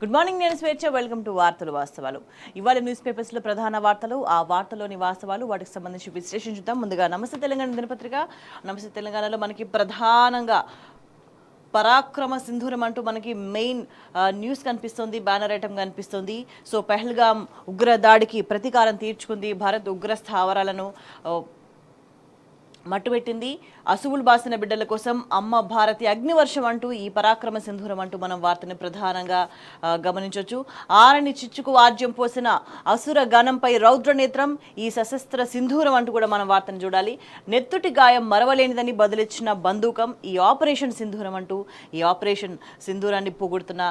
Good morning, నేను స్వేచ్ఛ. Welcome to వార్తలు వాస్తవాలు. ఇవాళ న్యూస్ పేపర్స్లో ప్రధాన వార్తలు, ఆ వార్తలోని వాస్తవాలు, వాటికి సంబంధించి విశ్లేషణ చూద్దాం. ముందుగా నమస్తే తెలంగాణ దినపత్రిక. నమస్తే తెలంగాణలో మనకి ప్రధానంగా పరాక్రమ సింధూరం అంటూ మనకి మెయిన్ న్యూస్ కనిపిస్తుంది, బ్యానర్ ఐటమ్ కనిపిస్తుంది. సో పెహల్గాం ఉగ్ర దాడికి ప్రతీకారం తీర్చుకుంది భారత్. ఉగ్ర స్థావరాలను మట్టుబెట్టింది. అసువులు బాసిన బిడ్డల కోసం అమ్మ భారతి అగ్నివర్షం అంటూ ఈ పరాక్రమ సింధూరం అంటూ మనం వార్తని ప్రధానంగా గమనించవచ్చు. ఆరని చిచ్చుకు వాద్యం పోసిన అసుర గణంపై రౌద్ర నేత్రం, ఈ సశస్త్ర సింధూరం అంటూ కూడా మనం వార్తను చూడాలి. నెత్తుటి గాయం మరవలేనిదని బదులిచ్చిన బంధూకం, ఈ ఆపరేషన్ సింధూరం అంటూ ఈ ఆపరేషన్ సింధూరాన్ని పొగుడుతున్న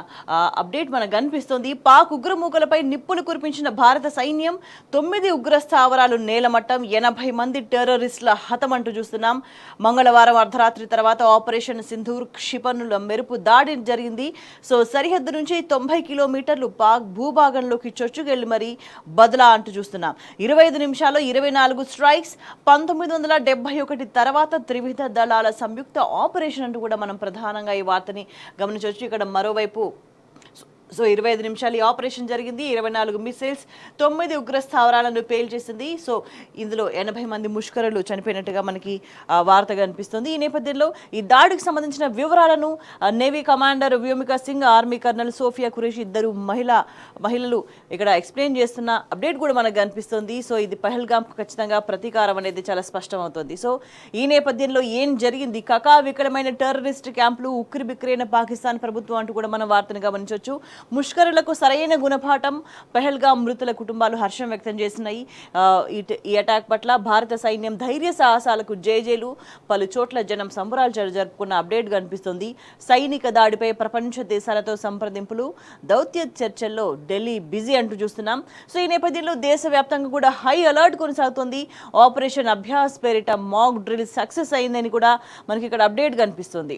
అప్డేట్ మనకు కనిపిస్తోంది. పాక్ ఉగ్రమూకలపై నిప్పులు కురిపించిన భారత సైన్యం, 9 ఉగ్ర స్థావరాలు నేలమట్టం, 80 మంది టెర్రరిస్టుల హతం అంటూ చూస్తున్నాం. మంగళవారం అర్ధరాత్రి తర్వాత ఆపరేషన్ సింధూర్ క్షిపణుల మెరుపు దాడి జరిగింది. సో సరిహద్దు నుంచి 90 కిలోమీటర్లు పాక్ భూభాగంలోకి చొచ్చుకెళ్లి మరీ బదలా అంటూ చూస్తున్నాం. 25 నిమిషాల్లో 24 స్ట్రైక్స్. 1971 తర్వాత త్రివిధ దళాల సంయుక్త ఆపరేషన్ అంటూ కూడా మనం ప్రధానంగా ఈ వార్తని గమనించవచ్చు. ఇక్కడ మరోవైపు 25 నిమిషాలు ఈ ఆపరేషన్ జరిగింది. 24 మిసైల్స్, 9 ఉగ్ర స్థావరాలను పేల్చేసింది. సో ఇందులో 80 మంది ముష్కరులు చనిపోయినట్టుగా మనకి వార్త కనిపిస్తుంది. ఈ నేపథ్యంలో ఈ దాడికి సంబంధించిన వివరాలను navy commander Vyomika Singh, army colonel Sophia Qureshi, ఇద్దరు మహిళలు ఇక్కడ ఎక్స్ప్లెయిన్ చేస్తున్న అప్డేట్ కూడా మనకు కనిపిస్తుంది. సో ఇది పహల్గాంకు ఖచ్చితంగా ప్రతీకారం అనేది చాలా స్పష్టమవుతుంది. సో ఈ నేపథ్యంలో ఏం జరిగింది? కకావికలమైన టెర్రరిస్ట్ క్యాంపులు, ఉక్కిరి బిక్కిరైన పాకిస్తాన్ ప్రభుత్వం అంటూ కూడా మనం వార్తను గమనించవచ్చు. ముష్కరులకు సరైన గుణపాఠం. పహల్గాం మృతుల కుటుంబాలు హర్షం వ్యక్తం చేసినాయి. ఈ అటాక్ పట్ల భారత సైన్యం ధైర్య సాహసాలకు జేజేలు, పలు చోట్ల జనం సంబరాలు జరుపుకున్న అప్డేట్ కనిపిస్తుంది. సైనిక దాడిపై ప్రపంచ దేశాలతో సంప్రదింపులు, దౌత్య చర్చల్లో ఢిల్లీ బిజీ అంటూ చూస్తున్నాం. సో ఈ నేపథ్యంలో దేశవ్యాప్తంగా కూడా హై అలర్ట్ కొనసాగుతుంది. ఆపరేషన్ అభ్యాస్ పేరిట మాక్ డ్రిల్ సక్సెస్ అయిందని కూడా మనకి ఇక్కడ అప్డేట్ కనిపిస్తుంది.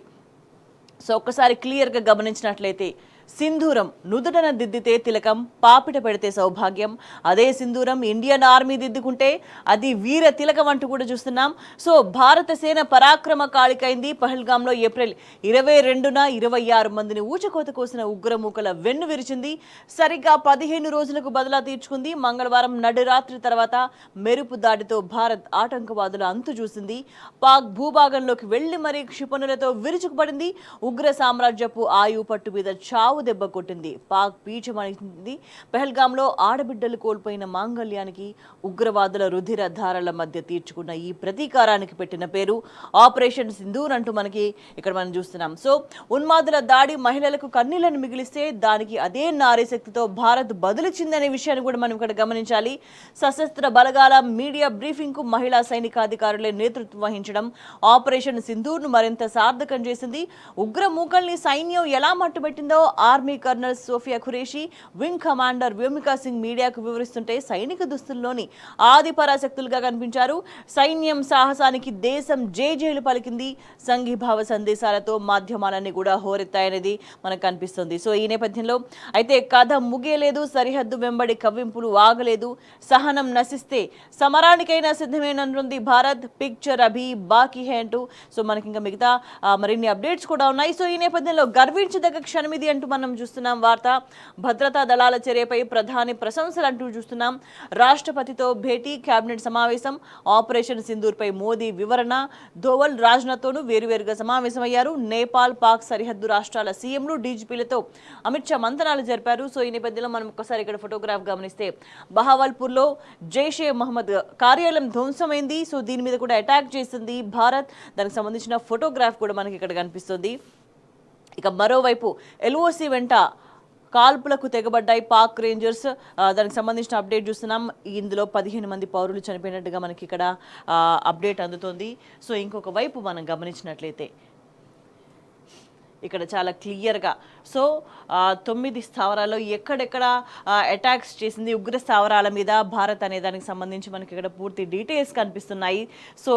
సో ఒక్కసారి క్లియర్గా గమనించినట్లయితే, సింధూరం నుదుటన దిద్దితే తిలకం, పాపిట పెడితే సౌభాగ్యం. అదే సింధూరం ఇండియన్ ఆర్మీ దిద్దుకుంటే అది వీర తిలకం అంటూ కూడా చూస్తున్నాం. సో భారత సేన పరాక్రమ కాళికైంది. పహల్గాంలో ఏప్రిల్ 22న 26 మందిని ఊచకోత కోసిన ఉగ్రమూకల వెన్ను విరిచింది. సరిగ్గా 15 రోజులకు బదలా తీర్చుకుంది. మంగళవారం నడిరాత్రి తర్వాత మెరుపు దాడితో భారత్ ఆటంకవాదుల అంతు చూసింది. పాక్ భూభాగంలోకి వెళ్లి మరీ క్షిపణులతో విరుచుకుపడింది. ఉగ్ర సామ్రాజ్యపు ఆయువు పట్టు మీద చావు దెబ్బ కొట్టింది. పాక్ పీచమనింది. పహల్గాంలో ఆడబిడ్డలు కోల్పోయిన మాంగళ్యానికి ఉగ్రవాదుల రుధిర ధారల మధ్య తీర్చుకున్న ఈ ప్రతీకారానికి పెట్టిన పేరు ఆపరేషన్ సింధూర్ అంటూ మనకి ఇక్కడ మనం చూస్తున్నాం. సో ఉన్మాదుల దాడి మహిళలకు కన్నీళ్లను మిగిలిస్తే దానికి అదే నారీ శక్తితో భారత్ బదులిచ్చిందనే విషయాన్ని కూడా మనం ఇక్కడ గమనించాలి. సశస్త్ర బలగాల మీడియా బ్రీఫింగ్ కు మహిళా సైనికాధికారులే నేతృత్వం వహించడం ఆపరేషన్ సింధూర్ను మరింత సార్థకం చేసింది. ఉగ్ర మూకల్ని సైన్యం ఎలా మట్టుబెట్టిందో army colonel Sophia Qureshi, wing commander Vyomika Singh మీడియాకు వివరిస్తుంటే సైనిక దుస్తుల్లోని ఆది పరాశక్తులుగా కనిపించారు. సైన్యం సాహసానికి దేశం జేజేలు పలికింది. సంఘీభావ సందేశాలతో మాధ్యమాలన్నీ కూడా హోరెత్తాయనేది మనకు కనిపిస్తుంది. సో ఈ నేపథ్యంలో అయితే కథ ముగియలేదు. సరిహద్దు వెంబడి కవ్వింపులు ఆగలేదు. సహనం నశిస్తే సమరానికైనా సిద్ధమేననుంది భారత్. పిక్చర్ అభి బాకీ హై అంటూ సో మనకి ఇంకా మిగతా మరిన్ని అప్డేట్స్ కూడా ఉన్నాయి. సో ఈ నేపథ్యంలో గర్వించదగ్గ క్షణమిది అంటూ మనం చూస్తున్నాం వార్త. భద్రతా దళాల చర్యపై ప్రధాని ప్రశంసలు అంటూ చూస్తున్నాం. రాష్ట్రపతితో భేటీ, కేబినెట్ సమావేశం, ఆపరేషన్ సింధూర్ పై మోదీ వివరణ. ధోవల్, రాజ్నాథ్తోనూ వేరువేరుగా సమావేశమయ్యారు. నేపాల్, పాక్ సరిహద్దు రాష్ట్రాల సీఎంలు, డీజీపీలతో అమిత్ షా మంతనాలు జరిపారు. సో ఈ నేపథ్యంలో మనం ఒక్కసారి ఇక్కడ ఫోటోగ్రాఫ్ గమనిస్తే, బహావల్పూర్లో జైషే మహమ్మద్ కార్యాలయం ధ్వంసమైంది. సో దీని మీద కూడా అటాక్ చేసింది భారత్. దానికి సంబంధించిన ఫోటోగ్రాఫ్ కూడా మనకి ఇక్కడ కనిపిస్తుంది. ఇక మరోవైపు ఎల్ఓసి వెంట కాల్పులకు తెగబడ్డాయి పాక్ రేంజర్స్. దానికి సంబంధించిన అప్డేట్ చూస్తున్నాం. ఇందులో 15 మంది పౌరులు చనిపోయినట్టుగా మనకి ఇక్కడ అప్డేట్ అందుతోంది. సో ఇంకొక వైపు మనం గమనించినట్లయితే ఇక్కడ చాలా క్లియర్గా సో 9 స్థావరాల్లో ఎక్కడెక్కడ అటాక్స్ చేసింది ఉగ్ర స్థావరాల మీద భారత్ అనే దానికి సంబంధించి మనకి ఇక్కడ పూర్తి డీటెయిల్స్ కనిపిస్తున్నాయి. సో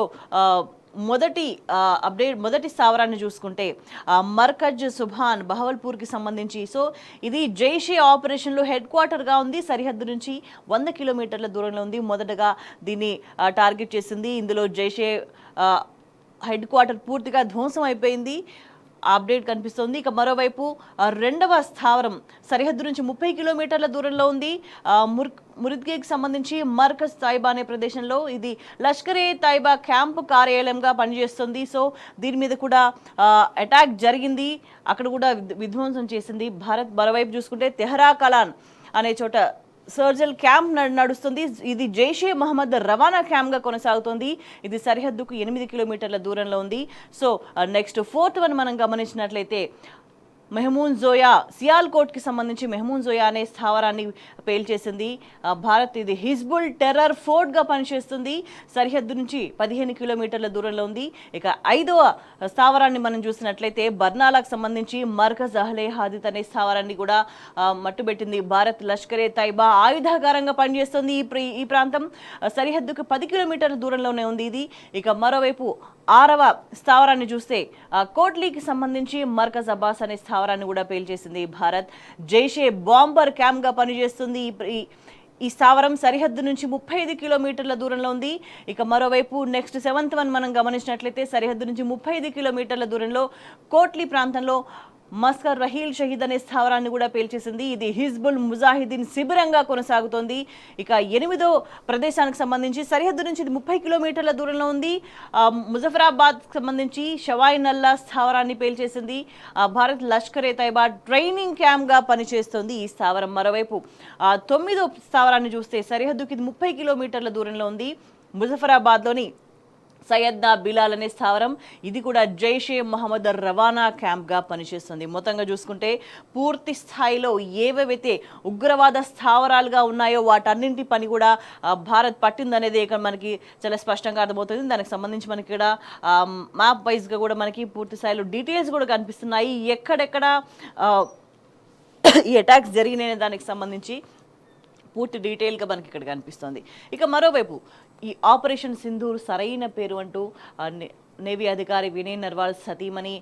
మొదటి స్థావరాన్ని చూసుకుంటే మర్కజ్ సుభాన్ బహవల్పూర్కి సంబంధించి సో ఇది జైషే ఆపరేషన్లో హెడ్ క్వార్టర్గా ఉంది. సరిహద్దు నుంచి 100 కిలోమీటర్ల దూరంలో ఉంది. మొదటగా దీన్ని టార్గెట్ చేసింది. ఇందులో జైషే హెడ్ క్వార్టర్ పూర్తిగా ధ్వంసం అయిపోయింది. అప్డేట్ కనిపిస్తోంది. ఇక మరోవైపు రెండవ స్థావరం సరిహద్దు నుంచి 30 కిలోమీటర్ల దూరంలో ఉంది. మురిద్గేకి సంబంధించి మర్కజ్ తైబా అనే ప్రదేశంలో ఇది లష్కరే తైబా క్యాంపు కార్యాలయంగా పనిచేస్తుంది. సో దీని మీద కూడా అటాక్ జరిగింది, అక్కడ కూడా విధ్వంసం చేసింది భారత్. మరోవైపు చూసుకుంటే తెహరా కలాన్ అనే చోట సర్జల్ క్యాంప్ నడుస్తుంది. ఇది జైషే మహమ్మద్ రవాణా క్యాంప్గా కొనసాగుతోంది. ఇది సరిహద్దుకు 8 కిలోమీటర్ల దూరంలో ఉంది. సో నెక్స్ట్ 4th వన్ మనం గమనించినట్లయితే మెహమూన్ జోయా, సియాల్కోట్కి సంబంధించి మెహమూన్ జోయా అనే స్థావరాన్ని పేల్చేసింది భారత్. ఇది హిజ్బుల్ టెర్రర్ ఫోర్ట్గా పనిచేస్తుంది, సరిహద్దు నుంచి 15 కిలోమీటర్ల దూరంలో ఉంది. ఇక 5వ స్థావరాన్ని మనం చూసినట్లయితే బర్నాలాకు సంబంధించి మర్కజ్ అహ్లే హాదిత్ అనే స్థావరాన్ని కూడా మట్టుబెట్టింది భారత్. లష్కరే తైబా ఆయుధాగారంగా పనిచేస్తుంది. ఈ ప్రాంతం సరిహద్దుకు 10 కిలోమీటర్ల దూరంలోనే ఉంది ఇది. ఇక మరోవైపు 6వ స్థావరాన్ని చూస్తే కోట్లీకి సంబంధించి మర్కజ్ అబ్బాస్ అనే స్థావరాన్ని కూడా పేల్చేసింది భారత్. జైషే బాంబర్ క్యాంప్గా పనిచేస్తుంది. ఈ స్థావరం సరిహద్దు నుంచి 35 కిలోమీటర్ల దూరంలో ఉంది. ఇక మరోవైపు నెక్స్ట్ 7th వన్ మనం గమనించినట్లయితే సరిహద్దు నుంచి 35 కిలోమీటర్ల దూరంలో కోట్లీ ప్రాంతంలో మస్కర్ రహీల్ షహీద్ అనే స్థావరాన్ని కూడా పేల్చేసింది. ఇది హిజ్బుల్ ముజాహిదీన్ శిబిరంగా కొనసాగుతోంది. ఇక 8వ ప్రదేశానికి సంబంధించి సరిహద్దు నుంచి 30 కిలోమీటర్ల దూరంలో ఉంది. ముజఫరాబాద్ సంబంధించి షవాయి నల్లా స్థావరాన్ని పేల్చేసింది భారత్. లష్కరే తైబా ట్రైనింగ్ క్యాంప్గా పనిచేస్తోంది ఈ స్థావరం. మరోవైపు 9వ స్థావరాన్ని చూస్తే సరిహద్దుకి 30 కిలోమీటర్ల దూరంలో ఉంది. ముజఫరాబాద్లోని సయ్యద్నా బిలాల్ అనే స్థావరం, ఇది కూడా జైషే మహమ్మద్ రవాణా క్యాంప్గా పనిచేస్తుంది. మొత్తంగా చూసుకుంటే పూర్తి స్థాయిలో ఏవేవైతే ఉగ్రవాద స్థావరాలుగా ఉన్నాయో వాటన్నింటి పని కూడా భారత్ పట్టిందనేది ఇక్కడ మనకి చాలా స్పష్టంగా అర్థమవుతుంది. దానికి సంబంధించి మనకి ఇక్కడ మ్యాప్ వైజ్గా కూడా మనకి పూర్తి స్థాయిలో డీటెయిల్స్ కూడా కనిపిస్తున్నాయి. ఎక్కడెక్కడ ఈ అటాక్స్ జరిగినాయనే దానికి సంబంధించి పూర్తి డీటెయిల్గా మనకి ఇక్కడ కనిపిస్తుంది. ఇక మరోవైపు ఈ ఆపరేషన్ సింధూర్ సరైన పేరు అంటూ నేవీ అధికారి వినయ్ నర్వాల్ సతీమణి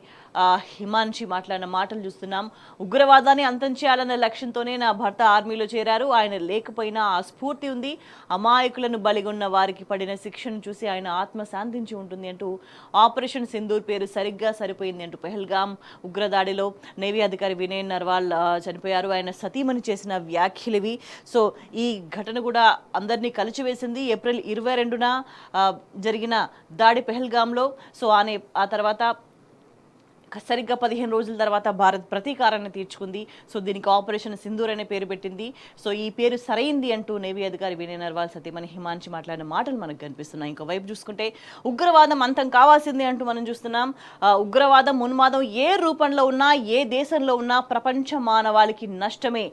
హిమాన్షి మాట్లాడిన మాటలు చూస్తున్నాం. ఉగ్రవాదాన్ని అంతం చేయాలన్న లక్ష్యంతోనే నా భర్త ఆర్మీలో చేరారు, ఆయన లేకపోయినా ఆ స్ఫూర్తి ఉంది, అమాయకులను బలిగొన్న వారికి పడిన శిక్షను చూసి ఆయన ఆత్మ శాంతించి ఉంటుంది అంటూ ఆపరేషన్ సింధూర్ పేరు సరిగ్గా సరిపోయింది అంటూ పెహల్గాం ఉగ్రదాడిలో నేవీ అధికారి వినయ్ నర్వాల్ చనిపోయారు. ఆయన సతీమణి చేసిన వ్యాఖ్యలివి. సో ఈ ఘటన కూడా అందరినీ కలిచివేసింది. ఏప్రిల్ 22న జరిగిన దాడి పెహల్గాంలో. సో ఆ తర్వాత సరిగ్గా 15 రోజుల తర్వాత భారత్ ప్రతీకారాన్ని తీర్చుకుంది. సో దీనికి ఆపరేషన్ సింధూర్ అనే పేరు పెట్టింది. సో ఈ పేరు సరైంది అంటూ నేవీ అధికారి వినయ్ నర్వాల్ సతీమణి హిమాన్షి మాట్లాడిన మాటలు మనకు కనిపిస్తున్నాయి. ఇంకోవైపు చూసుకుంటే ఉగ్రవాదం అంతం కావాల్సింది అంటూ మనం చూస్తున్నాం. ఉగ్రవాదం ఉన్మాదం ఏ రూపంలో ఉన్నా, ఏ దేశంలో ఉన్నా ప్రపంచ మానవాళికి నష్టమే.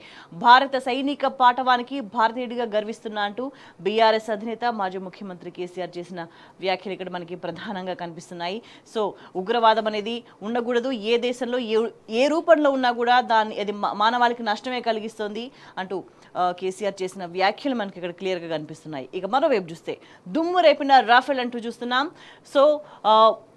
భారత సైనిక పాటవానికి భారతీయుడిగా గర్విస్తున్నా అంటూ బీఆర్ఎస్ అధినేత మాజీ ముఖ్యమంత్రి కేసీఆర్ చేసిన వ్యాఖ్యలు ఇక్కడ మనకి ప్రధానంగా కనిపిస్తున్నాయి. సో ఉగ్రవాదం అనేది ఉండకూడదు, ఏ దేశంలో ఏ రూపంలో ఉన్నా కూడా అది మానవాళికి నష్టమే కలిగిస్తుంది అంటూ కేసీఆర్ చేసిన వ్యాఖ్యలు మనకి ఇక్కడ క్లియర్గా కనిపిస్తున్నాయి. ఇక మరోవైపు చూస్తే దుమ్ము రేపిన రాఫెల్ అంటూ చూస్తున్నాం. సో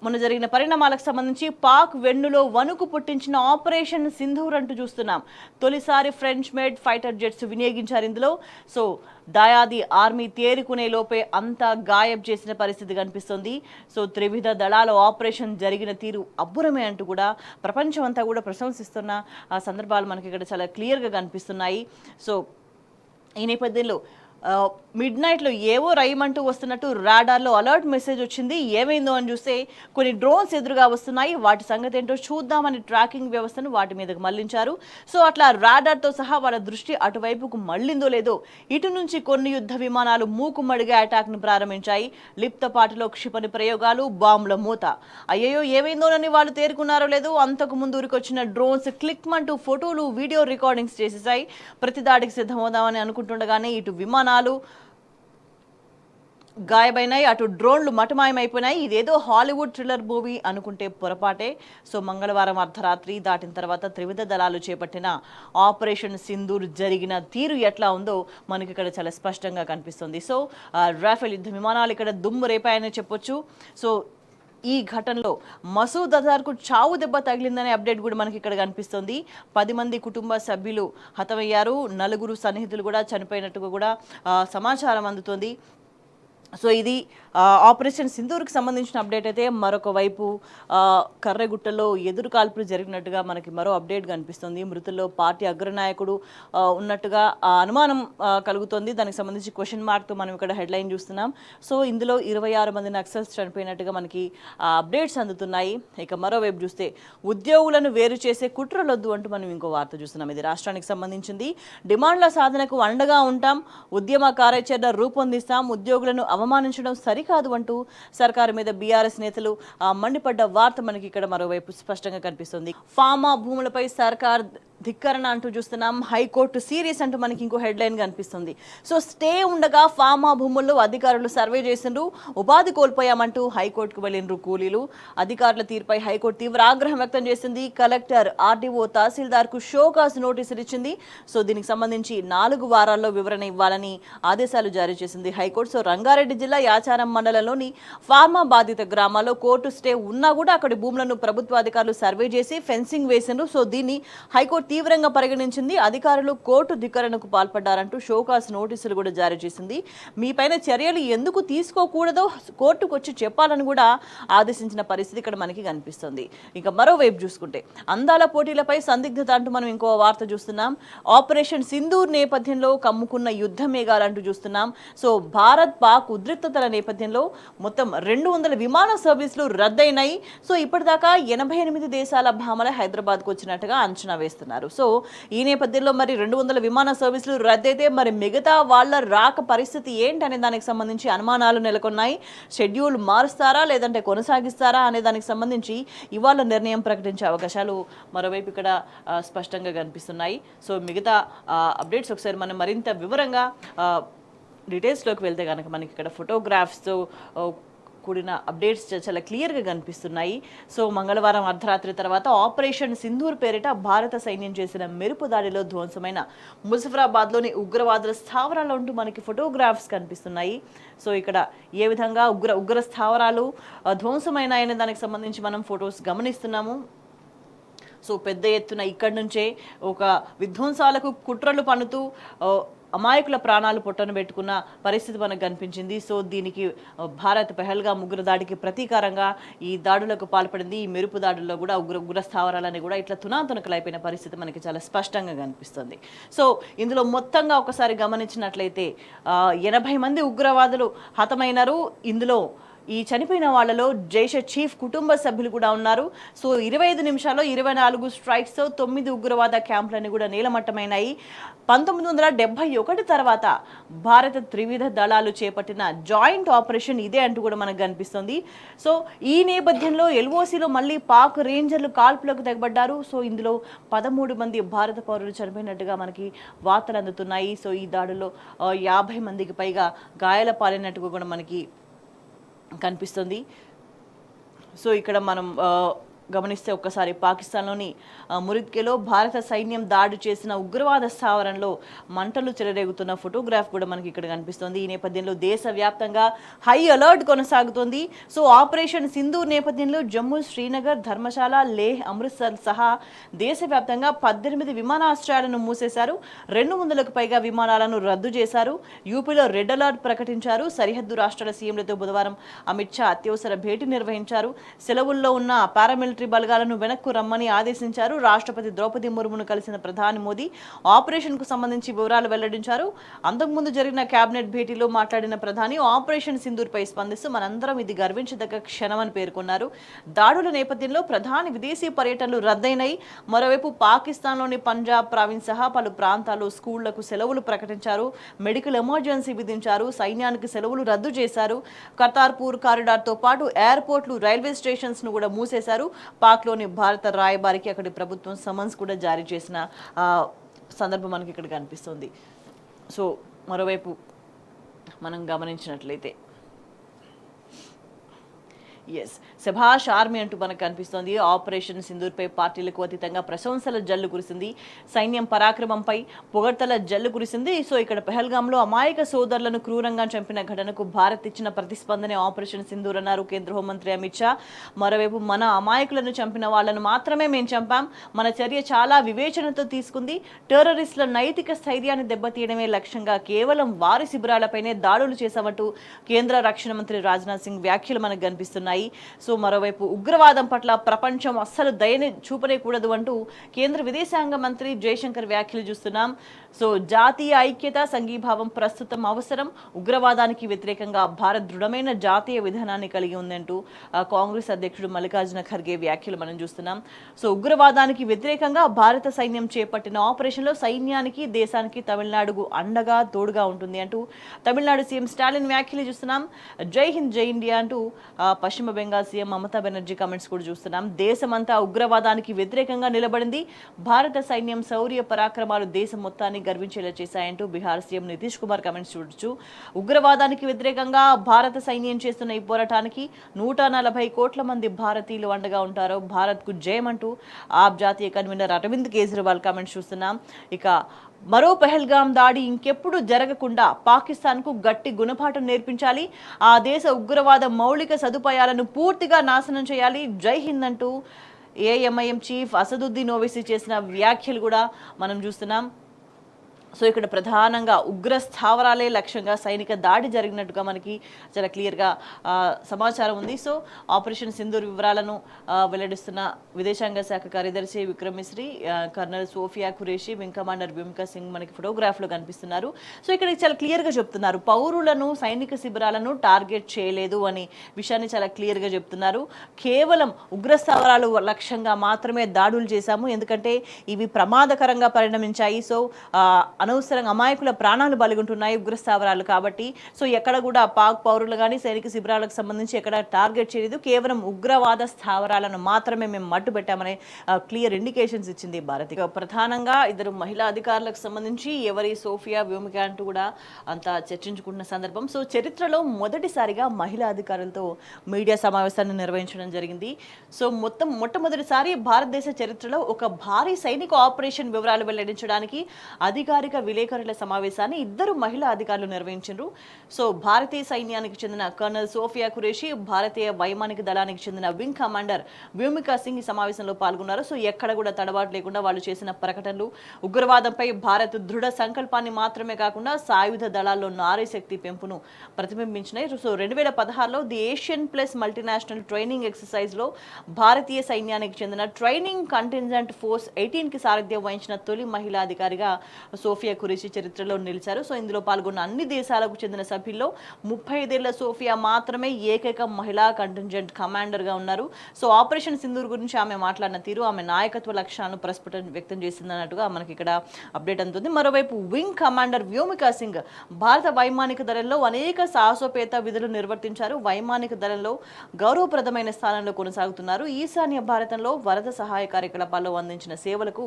మొన్న జరిగిన పరిణామాలకు సంబంధించి పాక్ వెన్నులో వణుకు పుట్టించిన ఆపరేషన్ సింధూర్ అంటూ చూస్తున్నాం. తొలిసారి ఫ్రెంచ్ మేడ్ ఫైటర్ జెట్స్ వినియోగించారు ఇందులో. సో దాయాది ఆర్మీ తేరుకునే లోపే అంతా గాయబ్ చేసిన పరిస్థితి కనిపిస్తుంది. సో త్రివిధ దళాల ఆపరేషన్ జరిగిన తీరు అబ్బురమే అంటూ కూడా ప్రపంచం అంతా కూడా ప్రశంసిస్తున్న ఆ సందర్భాలు మనకి ఇక్కడ చాలా క్లియర్గా కనిపిస్తున్నాయి. సో ఈ నేపథ్యంలో మిడ్ నైట్లో ఏవో రైమంటూ వస్తున్నట్టు రాడార్లో అలర్ట్ మెసేజ్ వచ్చింది. ఏమైందో అని చూస్తే కొన్ని డ్రోన్స్ ఎదురుగా వస్తున్నాయి, వాటి సంగతి ఏంటో చూద్దామని ట్రాకింగ్ వ్యవస్థను వాటి మీదకు మళ్లించారు. సో అట్లా రాడార్తో సహా వాళ్ళ దృష్టి అటువైపుకు మళ్లిందో లేదో ఇటు నుంచి కొన్ని యుద్ధ విమానాలు మూకుమ్మడిగా అటాక్ను ప్రారంభించాయి. లిప్తపాటులో క్షిపణి ప్రయోగాలు, బాంబుల మూత. అయ్యో ఏమైందోనని వాళ్ళు తేరుకున్నారో లేదో అంతకు ముందు ఊరికొచ్చిన డ్రోన్స్ క్లిక్మంటూ ఫోటోలు, వీడియో రికార్డింగ్స్ చేసేసాయి. ప్రతిదాడికి సిద్ధమవుదామని అనుకుంటుండగానే ఇటు విమానాలు గాయబైనాయి, అటు డ్రోన్లు మటమాయమైపోయినాయి. ఇదేదో హాలీవుడ్ థ్రిల్లర్ మూవీ అనుకుంటే పొరపాటే. సో మంగళవారం అర్ధరాత్రి దాటిన తర్వాత త్రివిధ దళాలు చేపట్టిన ఆపరేషన్ సింధూర్ జరిగిన తీరు ఎట్లా ఉందో మనకి ఇక్కడ చాలా స్పష్టంగా కనిపిస్తుంది. సో రాఫెల్ యుద్ధ విమానాలు ఇక్కడ దుమ్ము రేపాయని చెప్పొచ్చు. సో ఈ ఘటనలో మసూద్ అజార్కు చావు దెబ్బ తగిలిందనే అప్డేట్ కూడా మనకి ఇక్కడ కనిపిస్తుంది. 10 మంది కుటుంబ సభ్యులు హతమయ్యారు, 4 సన్నిహితులు కూడా చనిపోయినట్టుగా కూడా సమాచారం అందుతోంది. సో ఇది ఆపరేషన్ సింధూర్కి సంబంధించిన అప్డేట్ అయితే. మరొక వైపు కర్రెగుట్టలో ఎదురు కాల్పులు జరిగినట్టుగా మనకి మరో అప్డేట్ కనిపిస్తుంది. మృతుల్లో పార్టీ అగ్రనాయకుడు ఉన్నట్టుగా అనుమానం కలుగుతుంది. దానికి సంబంధించి క్వశ్చన్ మార్క్తో మనం ఇక్కడ హెడ్లైన్ చూస్తున్నాం. సో ఇందులో 26 మంది నక్సల్స్ చనిపోయినట్టుగా మనకి అప్డేట్స్ అందుతున్నాయి. ఇక మరోవైపు చూస్తే ఉద్యోగులను వేరు చేసే కుట్రలొద్దు అంటూ మనం ఇంకో వార్త చూస్తున్నాం. ఇది రాష్ట్రానికి సంబంధించింది. డిమాండ్ల సాధనకు అండగా ఉంటాం, ఉద్యమ కార్యాచరణ రూపొందిస్తాం, ఉద్యోగులను అవమానించడం సరికాదు అంటూ సర్కారు మీద బీఆర్ఎస్ నేతలు మండిపడ్డ వార్త మనకి ఇక్కడ మరోవైపు స్పష్టంగా కనిపిస్తుంది. ఫార్మా భూములపై సర్కార్ ధిక్కరణ అంటూ చూస్తున్నాం. హైకోర్టు సీరియస్ అంటూ మనకి ఇంకో హెడ్లైన్ కనిపిస్తుంది. సో స్టే ఉండగా ఫార్మా భూముల్లో అధికారులు సర్వే చేసిండ్రు, ఉపాధి కోల్పోయామంటూ హైకోర్టుకు వెళ్ళిండ్రు కూలీలు. అధికారుల తీరుపై హైకోర్టు తీవ్ర ఆగ్రహం వ్యక్తం చేసింది. కలెక్టర్, ఆర్డీఓ, తహసీల్దార్కు షోకాస్ నోటీసులు ఇచ్చింది. సో దీనికి సంబంధించి 4 వారాల్లో వివరణ ఇవ్వాలని ఆదేశాలు జారీ చేసింది హైకోర్టు. సో రంగారెడ్డి జిల్లా యాచారం మండలంలోని ఫార్మా బాధిత గ్రామాల్లో కోర్టు స్టే ఉన్నా కూడా అక్కడి భూములను ప్రభుత్వ అధికారులు సర్వే చేసి ఫెన్సింగ్ వేసిండ్రు. సో దీన్ని హైకోర్టు తీవ్రంగా పరిగణించింది. అధికారులు కోర్టు ధిక్కరణకు పాల్పడ్డారంటూ షోకాస్ నోటీసులు కూడా జారీ చేసింది. మీపైన చర్యలు ఎందుకు తీసుకోకూడదో కోర్టుకు వచ్చి చెప్పాలని కూడా ఆదేశించిన పరిస్థితి ఇక్కడ మనకి కనిపిస్తుంది. ఇంకా మరోవైపు చూసుకుంటే అందాల పోటీలపై సందిగ్ధత అంటూ మనం ఇంకో వార్త చూస్తున్నాం. ఆపరేషన్ సింధూర్ నేపథ్యంలో కమ్ముకున్న యుద్ధ మేఘాలంటూ చూస్తున్నాం. సో భారత్ పాక్ ఉద్రిక్తతల నేపథ్యంలో మొత్తం 200 విమాన సర్వీసులు రద్దయినాయి. సో ఇప్పటిదాకా 88 దేశాల భామల హైదరాబాద్కు వచ్చినట్టుగా అంచనా వేస్తున్నారు. సో ఈ నేపథ్యంలో మరి 200 విమాన సర్వీసులు రద్దయితే మరి మిగతా వాళ్ళ రాక పరిస్థితి ఏంటనే దానికి సంబంధించి అనుమానాలు నెలకొన్నాయి. షెడ్యూల్ మారుస్తారా లేదంటే కొనసాగిస్తారా అనే దానికి సంబంధించి ఇవాళ నిర్ణయం ప్రకటించే అవకాశాలు మరోవైపు ఇక్కడ స్పష్టంగా కనిపిస్తున్నాయి. సో మిగతా అప్డేట్స్ ఒకసారి మనం మరింత వివరంగా డీటెయిల్స్లోకి వెళ్తే కనుక మనకి ఇక్కడ ఫోటోగ్రాఫ్స్తో కూడిన అప్డేట్స్ చాలా క్లియర్గా కనిపిస్తున్నాయి. సో మంగళవారం అర్ధరాత్రి తర్వాత ఆపరేషన్ సింధూర్ పేరిట భారత సైన్యం చేసిన మెరుపు దాడిలో ధ్వంసమైన ముజఫరాబాద్లోని ఉగ్రవాదుల స్థావరాలు ఉంటూ మనకి ఫోటోగ్రాఫ్స్ కనిపిస్తున్నాయి. సో ఇక్కడ ఏ విధంగా ఉగ్ర స్థావరాలు ధ్వంసమైనాయనే దానికి సంబంధించి మనం ఫొటోస్ గమనిస్తున్నాము. సో పెద్ద ఎత్తున ఇక్కడి నుంచే ఒక విధ్వంసాలకు కుట్రలు పన్నుతూ అమాయకుల ప్రాణాలు పొట్టను పెట్టుకున్న పరిస్థితి మనకు కనిపించింది. సో దీనికి భారత్ పెహల్గాం ఉగ్ర దాడికి ప్రతీకారంగా ఈ దాడులకు పాల్పడింది. ఈ మెరుపు దాడుల్లో కూడా ఉగ్ర స్థావరాలని కూడా ఇట్లా తునాతునకలైపోయిన పరిస్థితి మనకి చాలా స్పష్టంగా కనిపిస్తుంది. సో ఇందులో మొత్తంగా ఒకసారి గమనించినట్లయితే 80 మంది ఉగ్రవాదులు హతమైనారు. ఇందులో ఈ చనిపోయిన వాళ్ళలో జైష్ చీఫ్ కుటుంబ సభ్యులు కూడా ఉన్నారు. సో 25 నిమిషాల్లో 24 స్ట్రైక్స్తో 9 ఉగ్రవాద క్యాంపులన్నీ కూడా నీలమట్టమైనాయి. 1971 తర్వాత భారత త్రివిధ దళాలు చేపట్టిన జాయింట్ ఆపరేషన్ ఇదే అంటూ కూడా మనకు కనిపిస్తుంది. సో ఈ నేపథ్యంలో ఎల్ఓసిలో మళ్ళీ పాక్ రేంజర్లు కాల్పులకు తెగబడ్డారు. సో ఇందులో 13 మంది భారత పౌరులు చనిపోయినట్టుగా మనకి వార్తలు అందుతున్నాయి. సో ఈ దాడుల్లో 50 మందికి పైగా గాయాల పాలైనట్టుగా కూడా మనకి కనిపిస్తుంది. సో ఇక్కడ మనం గమనిస్తే ఒక్కసారి పాకిస్తాన్లోని మురిద్కేలో భారత సైన్యం దాడి చేసిన ఉగ్రవాద స్థావరంలో మంటలు చెలరేగుతున్న ఫోటోగ్రాఫ్ కూడా మనకి ఇక్కడ కనిపిస్తుంది. ఈ నేపథ్యంలో దేశవ్యాప్తంగా హై అలర్ట్ కొనసాగుతోంది. సో ఆపరేషన్ సింధూర్ నేపథ్యంలో జమ్మూ, శ్రీనగర్, ధర్మశాల, లేహ్, అమృత్సర్ సహా దేశవ్యాప్తంగా 18 విమానాశ్రయాలను మూసేశారు. 200కు పైగా విమానాలను రద్దు చేశారు. యూపీలో రెడ్ అలర్ట్ ప్రకటించారు. సరిహద్దు రాష్ట్రాల సీఎంలతో బుధవారం అమిత్ షా అత్యవసర భేటీ నిర్వహించారు. సెలవుల్లో ఉన్న పారామిలిటరీ బలగాలను వెనక్కు రమ్మని ఆదేశించారు. రాష్ట్రపతి ద్రౌపది ముర్మును కలిసిన ప్రధాని మోదీ ఆపరేషన్ కు సంబంధించి వివరాలు వెల్లడించారు. అంతకుముందు జరిగిన కేబినెట్ భేటీలో మాట్లాడిన ప్రధాని ఆపరేషన్ సింధూర్ పై స్పందిస్తూ మనందరం ఇది గర్వించదగ్గ క్షణమని పేర్కొన్నారు. దాడుల నేపథ్యంలో ప్రధాని విదేశీ పర్యటనలు రద్దయినాయి. మరోవైపు పాకిస్తాన్లోని పంజాబ్ ప్రావిన్స్ సహా పలు ప్రాంతాల్లో స్కూళ్లకు సెలవులు ప్రకటించారు. మెడికల్ ఎమర్జెన్సీ విధించారు. సైన్యానికి సెలవులు రద్దు చేశారు. కర్తార్పూర్ కారిడార్తో పాటు ఎయిర్పోర్ట్లు, రైల్వే స్టేషన్స్ ను కూడా మూసేశారు. పాక్లోని భారత రాయబారికి అక్కడి ప్రభుత్వం సమన్స్ కూడా జారీ చేసిన సందర్భం మనకి ఇక్కడ కనిపిస్తుంది. సో మరోవైపు మనం గమనించినట్లయితే ఎస్, శభాష్ ఆర్మీ అంటూ మనకు కనిపిస్తోంది. ఆపరేషన్ సింధూర్పై పార్టీలకు అతీతంగా ప్రశంసల జల్లు కురిసింది. సైన్యం పరాక్రమంపై పొగడ్తల జల్లు కురిసింది. సో ఇక్కడ పెహల్గాంలో అమాయక సోదరులను క్రూరంగా చంపిన ఘటనకు భారత్ ఇచ్చిన ప్రతిస్పందనే ఆపరేషన్ సింధూర్ అన్నారు కేంద్ర హోంమంత్రి అమిత్ షా. మరోవైపు మన అమాయకులను చంపిన వాళ్లను మాత్రమే మేము చంపాం, మన చర్య చాలా వివేచనతో తీసుకుంది, టెర్రరిస్టుల నైతిక స్థైర్యాన్ని దెబ్బతీయడమే లక్ష్యంగా కేవలం వారి శిబిరాలపైనే దాడులు చేశామంటూ కేంద్ర రక్షణ మంత్రి రాజ్నాథ్ సింగ్ వ్యాఖ్యలు మనకు కనిపిస్తున్నాయి. సో మరోవైపు ఉగ్రవాదం పట్ల ప్రపంచం అస్సలు దయని చూపనేకూడదు అంటూ కేంద్ర విదేశాంగ మంత్రి జయశంకర్ వ్యాఖ్యలు చూస్తున్నాం. సో జాతీయ ఐక్యత సంఘీభావం ప్రస్తుతం అవసరం, ఉగ్రవాదానికి వ్యతిరేకంగా భారత్ దృఢమైన జాతీయ విధానాన్ని కలిగి ఉందంటూ కాంగ్రెస్ అధ్యక్షుడు మల్లికార్జున ఖర్గే వ్యాఖ్యలు మనం చూస్తున్నాం. సో ఉగ్రవాదానికి వ్యతిరేకంగా భారత సైన్యం చేపట్టిన ఆపరేషన్లో సైన్యానికి దేశానికి తమిళనాడుకు అండగా తోడుగా ఉంటుంది అంటూ తమిళనాడు సీఎం స్టాలిన్ వ్యాఖ్యలు చూస్తున్నాం. జై హింద్ జై ఇండియా అంటూ పశ్చిమ బెంగాల్ సీఎం మమతా బెనర్జీ కామెంట్స్ కూడా చూస్తున్నాం. దేశమంతా ఉగ్రవాదానికి వ్యతిరేకంగా నిలబడింది, భారత సైన్యం శౌర్య పరాక్రమాలు దేశం మొత్తాన్ని గర్వించేలా చేశాయంటూ బీహార్ సీఎం నితీష్ కుమార్ కామెంట్స్ చూడొచ్చు. ఉగ్రవాదానికి వ్యతిరేకంగా భారత సైన్యం చేస్తున్న ఈ పోరాటానికి 140 కోట్ల మంది భారతీయులు అండగా ఉంటారు, భారత్కు జయమంటూ ఆప్ జాతీయ కన్వీనర్ అరవింద్ కేజ్రీవాల్ కామెంట్స్ చూస్తున్నాం. ఇక మరో పెహల్గాం దాడి ఇంకెప్పుడు జరగకుండా పాకిస్తాన్కు గట్టి గుణపాఠం నేర్పించాలి, ఆ దేశ ఉగ్రవాద మౌలిక సదుపాయాలను పూర్తిగా నాశనం చేయాలి, జై హింద్ అంటూ ఏఎంఐఎం చీఫ్ అసదుద్దీన్ ఓవైసీ చేసిన వ్యాఖ్యలు కూడా మనం చూస్తున్నాం. సో ఇక్కడ ప్రధానంగా ఉగ్ర స్థావరాలే లక్ష్యంగా సైనిక దాడి జరిగినట్టుగా మనకి చాలా క్లియర్గా సమాచారం ఉంది. సో ఆపరేషన్ సింధూర్ వివరాలను వెల్లడిస్తున్న విదేశాంగ శాఖ కార్యదర్శి Vikram Misri, colonel Sophia Qureshi, wing commander Vyomika Singh మనకి ఫోటోగ్రాఫ్లో కనిపిస్తున్నారు. సో ఇక్కడ చాలా క్లియర్గా చెప్తున్నారు, పౌరులను సైనిక శిబిరాలను టార్గెట్ చేయలేదు అని విషయాన్ని చాలా క్లియర్గా చెప్తున్నారు. కేవలం ఉగ్ర స్థావరాలు లక్ష్యంగా మాత్రమే దాడులు చేశాము, ఎందుకంటే ఇవి ప్రమాదకరంగా పరిణమించాయి. సో అనవసరంగా అమాయకుల ప్రాణాలు బలిగొంటున్నాయి ఉగ్రస్థావరాలు కాబట్టి. సో ఎక్కడ కూడా పాక్ పౌరులు కానీ సైనిక శిబిరాలకు సంబంధించి ఎక్కడ టార్గెట్ చేయలేదు, కేవలం ఉగ్రవాద స్థావరాలను మాత్రమే మేము మట్టు పెట్టామనే క్లియర్ ఇండికేషన్స్ ఇచ్చింది భారత్. ప్రధానంగా ఇద్దరు మహిళా అధికారులకు సంబంధించి ఎవరి సోఫియా వ్యోమిక అంటూ కూడా అంతా చర్చించుకుంటున్న సందర్భం. సో చరిత్రలో మొదటిసారిగా మహిళా అధికారులతో మీడియా సమావేశాన్ని నిర్వహించడం జరిగింది. సో మొట్టమొదటిసారి భారతదేశ చరిత్రలో ఒక భారీ సైనిక ఆపరేషన్ వివరాలు వెల్లడించడానికి అధికారిక విలేకరుల సమావేశాన్ని ఇద్దరు మహిళా అధికారులు నిర్వహించారు. సో భారతీయ సైన్యానికి చెందిన కర్నల్ సోఫియా ఖురేషి, భారతీయ వైమానిక దళానికి చెందిన వింగ్ కమాండర్ వ్యోమికా సింగ్ ఈ సమావేశంలో పాల్గొన్నారు. సో ఎక్కడ కూడా తడబాటు లేకుండా వాళ్ళు చేసిన ప్రకటనలు ఉగ్రవాదంపై భారత్ దృఢ సంకల్పాన్ని మాత్రమే కాకుండా సాయుధ దళాల్లో నారీ శక్తి పెంపును ప్రతిబింబించినాయి. సో 2016లో the ASEAN plus multinational training ఎక్సర్సైజ్లో భారతీయ సైన్యానికి చెందిన ట్రైనింగ్ కంటింజెంట్ ఫోర్స్ 18కి సారథ్యం వహించిన తొలి మహిళా అధికారిగా సోఫియా ఖురేషి చరిత్రలో నిలిచారు. సో ఇందులో పాల్గొన్న అన్ని దేశాలకు చెందిన సభ్యుల్లో 35 సోఫియా మాత్రమే ఏకైక మహిళా కంటింజెంట్ కమాండర్గా ఉన్నారు. సో ఆపరేషన్ సింధూర్ గురించి ఆమె మాట్లాడిన తీరు, ఆమె నాయకత్వ లక్ష్యాలను ప్రస్ఫుటం వ్యక్తం చేసిందన్నట్టుగా మనకి ఇక్కడ అప్డేట్ అందుతుంది. మరోవైపు వింగ్ కమాండర్ వ్యోమికా సింగ్ భారత వైమానిక దళంలో అనేక సాహసోపేత విధులు నిర్వర్తించారు, వైమానిక దళంలో గౌరవప్రదమైన స్థానంలో కొనసాగుతున్నారు. ఈశాన్య భారతంలో వరద సహాయ కార్యకలాపాల్లో అందించిన సేవలకు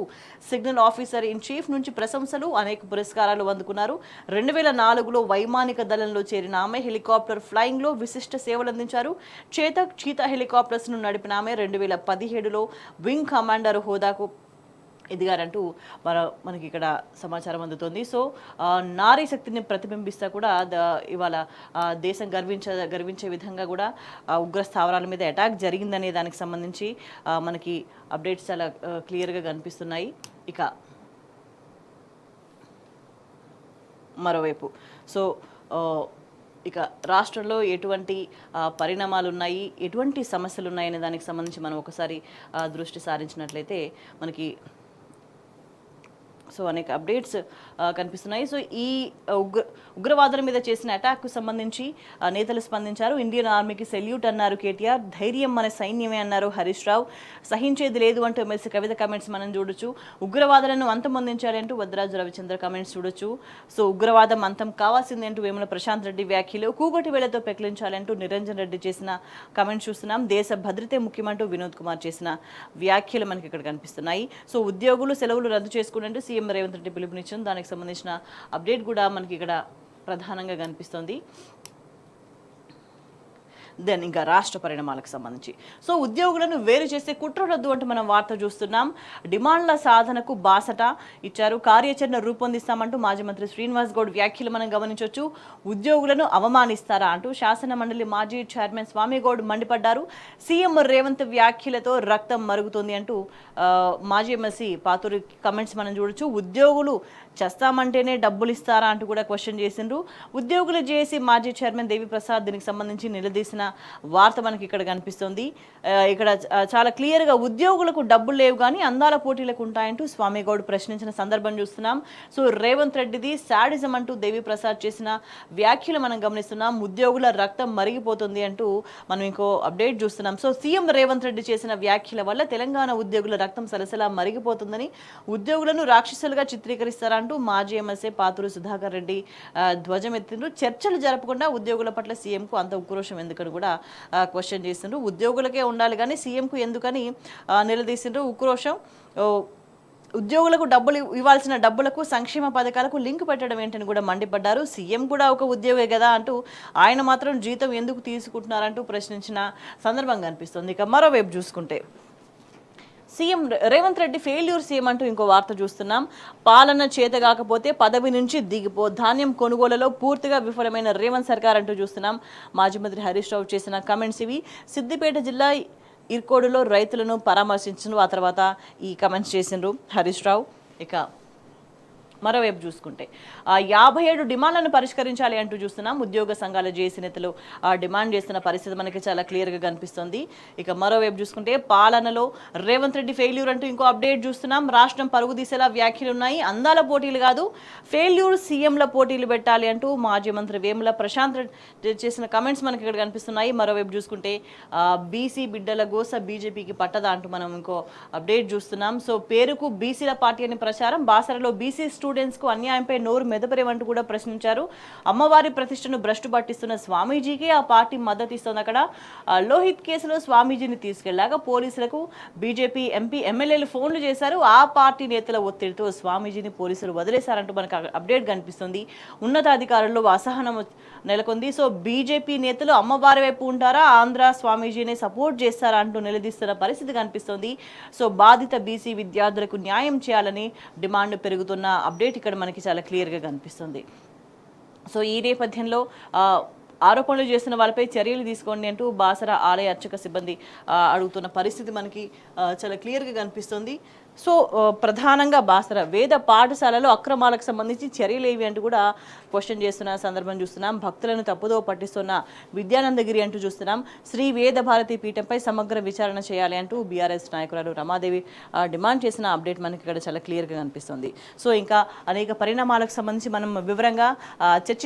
సిగ్నల్ ఆఫీసర్ ఇన్ చీఫ్ నుంచి ప్రశంసలు, అనేక పురస్కారాలు అందుకున్నారు. 2004లో వైమానిక దళంలో చేరిన ఆమె హెలికాప్టర్ ఫ్లయింగ్ లో విశిష్ట సేవలు అందించారు. చేతక్ చీతా హెలికాప్టర్స్ ను నడిపిన ఆమె 2017లో వింగ్ కమాండర్ హోదాకు ఎదిగారంటూ మనకి ఇక్కడ సమాచారం అందుతుంది. సో నారీ శక్తిని ప్రతిబింబిస్తా కూడా ఇవాళ దేశం గర్వించే విధంగా కూడా ఉగ్ర స్థావరాల మీద అటాక్ జరిగిందనే దానికి సంబంధించి మనకి అప్డేట్స్ చాలా క్లియర్గా కనిపిస్తున్నాయి. ఇక మరోవైపు సో ఇక రాష్ట్రంలో ఎటువంటి పరిణామాలు ఉన్నాయి, ఎటువంటి సమస్యలు ఉన్నాయనే దానికి సంబంధించి మనం ఒకసారి దృష్టి సారించినట్లయితే మనకి సో అనేక అప్డేట్స్ కనిపిస్తున్నాయి. సో ఈ ఉగ్రవాదుల మీద చేసిన అటాక్కు సంబంధించి నేతలు స్పందించారు. ఇండియన్ ఆర్మీకి సెల్యూట్ అన్నారు కేటీఆర్, ధైర్యం మన సైన్యమే అన్నారు హరీష్ రావు, సహించేది లేదు అంటూ ఎమ్మెల్సీ కవిత కామెంట్స్ మనం చూడొచ్చు. ఉగ్రవాదులను అంతమొందించాలి అంటూ వద్రాజు రవిచంద్ర కామెంట్స్ చూడొచ్చు. సో ఉగ్రవాదం అంతం కావాల్సింది అంటూ వేముల ప్రశాంత్ రెడ్డి వ్యాఖ్యలు, కూగటి వేళతో పెకిలించాలంటూ నిరంజన్ రెడ్డి చేసిన కామెంట్స్ చూస్తున్నాం. దేశ భద్రతే ముఖ్యమంటూ వినోద్ కుమార్ చేసిన వ్యాఖ్యలు మనకి ఇక్కడ కనిపిస్తున్నాయి. సో ఉద్యోగులు సెలవులు రద్దు చేసుకున్నట్టు సీఎం రేవంత్ రెడ్డి పిలుపునిచ్చారు. దానికి సంబంధించిన అప్డేట్ కూడా మనకి ఇక్కడ ప్రధానంగా కనిపిస్తుంది. దెన్ ఇంకా రాష్ట్ర పరిణామాలకు సంబంధించి. సో ఉద్యోగులను వేరు చేసే కుట్ర రద్దు అంటూ మనం వార్త చూస్తున్నాం. డిమాండ్ల సాధనకు బాసట ఇచ్చారు. కార్యాచరణ రూపొందిస్తామంటూ మాజీ మంత్రి శ్రీనివాస్ గౌడ్ వ్యాఖ్యలు మనం గమనించవచ్చు. ఉద్యోగులను అవమానిస్తారా అంటూ శాసన మండలి మాజీ చైర్మన్ స్వామిగౌడ్ మండిపడ్డారు. సీఎం రేవంత్ వ్యాఖ్యలతో రక్తం మరుగుతుంది అంటూ మాజీ ఎమ్మెల్సీ పాతూరి కమెంట్స్ మనం చూడొచ్చు. ఉద్యోగులు చేస్తామంటేనే డబ్బులు ఇస్తారా అంటూ కూడా క్వశ్చన్ చేసిండ్రు. ఉద్యోగులు చేసి మాజీ చైర్మన్ దేవి ప్రసాద్ దీనికి సంబంధించి నిలదీసిన వార్త మనకి ఇక్కడ కనిపిస్తుంది. ఇక్కడ చాలా క్లియర్గా ఉద్యోగులకు డబ్బులు లేవు కానీ అందాల పోటీలకు ఉంటాయంటూ స్వామిగౌడ్ ప్రశ్నించిన సందర్భం చూస్తున్నాం. సో రేవంత్ రెడ్డిది శాడిజం అంటూ దేవి ప్రసాద్ చేసిన వ్యాఖ్యలు మనం గమనిస్తున్నాం. ఉద్యోగుల రక్తం మరిగిపోతుంది అంటూ మనం ఇంకో అప్డేట్ చూస్తున్నాం. సో సీఎం రేవంత్ రెడ్డి చేసిన వ్యాఖ్యల వల్ల తెలంగాణ ఉద్యోగుల రక్తం సలసలా మరిగిపోతుందని, ఉద్యోగులను రాక్షసులుగా చిత్రీకరిస్తారంటూ మాజీ ఎమ్మెల్సీ పాతూరు సుధాకర్ రెడ్డి ధ్వజమెత్తిండ్రు. చర్చలు జరపకుండా ఉద్యోగుల పట్ల సీఎంకు అంత ఉక్రోషం ఎందుకని కూడా క్వశ్చన్ చేసిండ్రు. ఉద్యోగులకే ఉండాలి కానీ సీఎంకు ఎందుకని నిలదీసిండ్రు. ఉక్రోషం ఉద్యోగులకు డబ్బులు ఇవ్వాల్సిన డబ్బులకు సంక్షేమ పథకాలకు లింక్ పెట్టడం ఏంటని కూడా మండిపడ్డారు. సీఎం కూడా ఒక ఉద్యోగే కదా అంటూ ఆయన మాత్రం జీతం ఎందుకు తీసుకుంటున్నారంటూ ప్రశ్నించిన సందర్భం కనిపిస్తుంది. ఇక మరోవైపు చూసుకుంటే CM Revanth Reddy failure CM అంటూ ఇంకో వార్త చూస్తున్నాం. పాలన చేత కాకపోతే పదవి నుంచి దిగిపో, ధాన్యం కొనుగోలులో పూర్తిగా విఫలమైన రేవంత్ సర్కార్ అంటూ చూస్తున్నాం. మాజీ మంత్రి హరీష్ రావు చేసిన కమెంట్స్ ఇవి. సిద్దిపేట జిల్లా ఇర్కోడులో రైతులను పరామర్శించను, ఆ తర్వాత ఈ కమెంట్స్ చేసిండ్రు హరీష్ రావు. ఇక మరోవైపు చూసుకుంటే 57 డిమాండ్లను పరిష్కరించాలి అంటూ చూస్తున్నాం. ఉద్యోగ సంఘాల జేసీ నేతలు డిమాండ్ చేస్తున్న పరిస్థితి మనకి చాలా క్లియర్గా కనిపిస్తుంది. ఇక మరోవైపు చూసుకుంటే పాలనలో రేవంత్ రెడ్డి ఫెయిల్యూర్ అంటూ ఇంకో అప్డేట్ చూస్తున్నాం. రాష్ట్రం పరుగు దిశలా వ్యాఖ్యలు ఉన్నాయి. అందాల పోటీలు కాదు, ఫెయిల్యూర్ సీఎంల పోటీలు పెట్టాలి అంటూ మాజీ మంత్రి వేముల ప్రశాంత్ రెడ్డి చేసిన కమెంట్స్ మనకి ఇక్కడ కనిపిస్తున్నాయి. మరోవైపు చూసుకుంటే బీసీ బిడ్డల గోస బీజేపీకి పట్టదా అంటూ మనం ఇంకో అప్డేట్ చూస్తున్నాం. సో పేరుకు బీసీల పార్టీ అని ప్రచారం, బాసరలో బీసీ స్టూడెంట్స్కు అన్యాయంపై నోరు మెదపరేమంటూ కూడా ప్రశ్నించారు. అమ్మవారి ప్రతిష్టను భ్రష్టు పట్టిస్తున్న స్వామీజీకి ఆ పార్టీ మద్దతు ఇస్తోంది. అక్కడ లోహిత్ కేసులో స్వామీజీని తీసుకెళ్లాక పోలీసులకు బీజేపీ ఎంపీ ఎమ్మెల్యేలు ఫోన్లు చేశారు. ఆ పార్టీ నేతల ఒత్తిడితో స్వామీజీని పోలీసులు వదిలేశారంటూ మనకు అప్డేట్ కనిపిస్తుంది. ఉన్నతాధికారుల్లో అసహనం నెలకొంది. సో బీజేపీ నేతలు అమ్మవారి వైపు ఉంటారా, ఆంధ్ర స్వామీజీని సపోర్ట్ చేస్తారా అంటూ నిలదీస్తున్న పరిస్థితి కనిపిస్తుంది. సో బాధిత బీసీ విద్యార్థులకు న్యాయం చేయాలని డిమాండ్ పెరుగుతున్న అప్డేట్ ఇక్కడ మనకి చాలా క్లియర్గా కనిపిస్తుంది. సో ఈ నేపథ్యంలో ఆరోపణలు చేస్తున్న వాళ్ళపై చర్యలు తీసుకోండి అంటూ బాసర ఆలయ అర్చక సిబ్బంది అడుగుతున్న పరిస్థితి మనకి చాలా క్లియర్గా కనిపిస్తుంది. సో ప్రధానంగా బాసర వేద పాఠశాలలో అక్రమాలకు సంబంధించి చర్యలు ఏవి అంటూ కూడా క్వశ్చన్ చేస్తున్న సందర్భం చూస్తున్నాం. భక్తులను తప్పుదో పట్టిస్తున్న విద్యానందగిరి అంటూ చూస్తున్నాం. శ్రీ వేద భారతి పీఠంపై సమగ్ర విచారణ చేయాలి అంటూ బీఆర్ఎస్ నాయకురాలు రమాదేవి డిమాండ్ చేసిన అప్డేట్ మనకి ఇక్కడ చాలా క్లియర్గా కనిపిస్తుంది. సో ఇంకా అనేక పరిణామాలకు సంబంధించి మనం వివరంగా చర్చ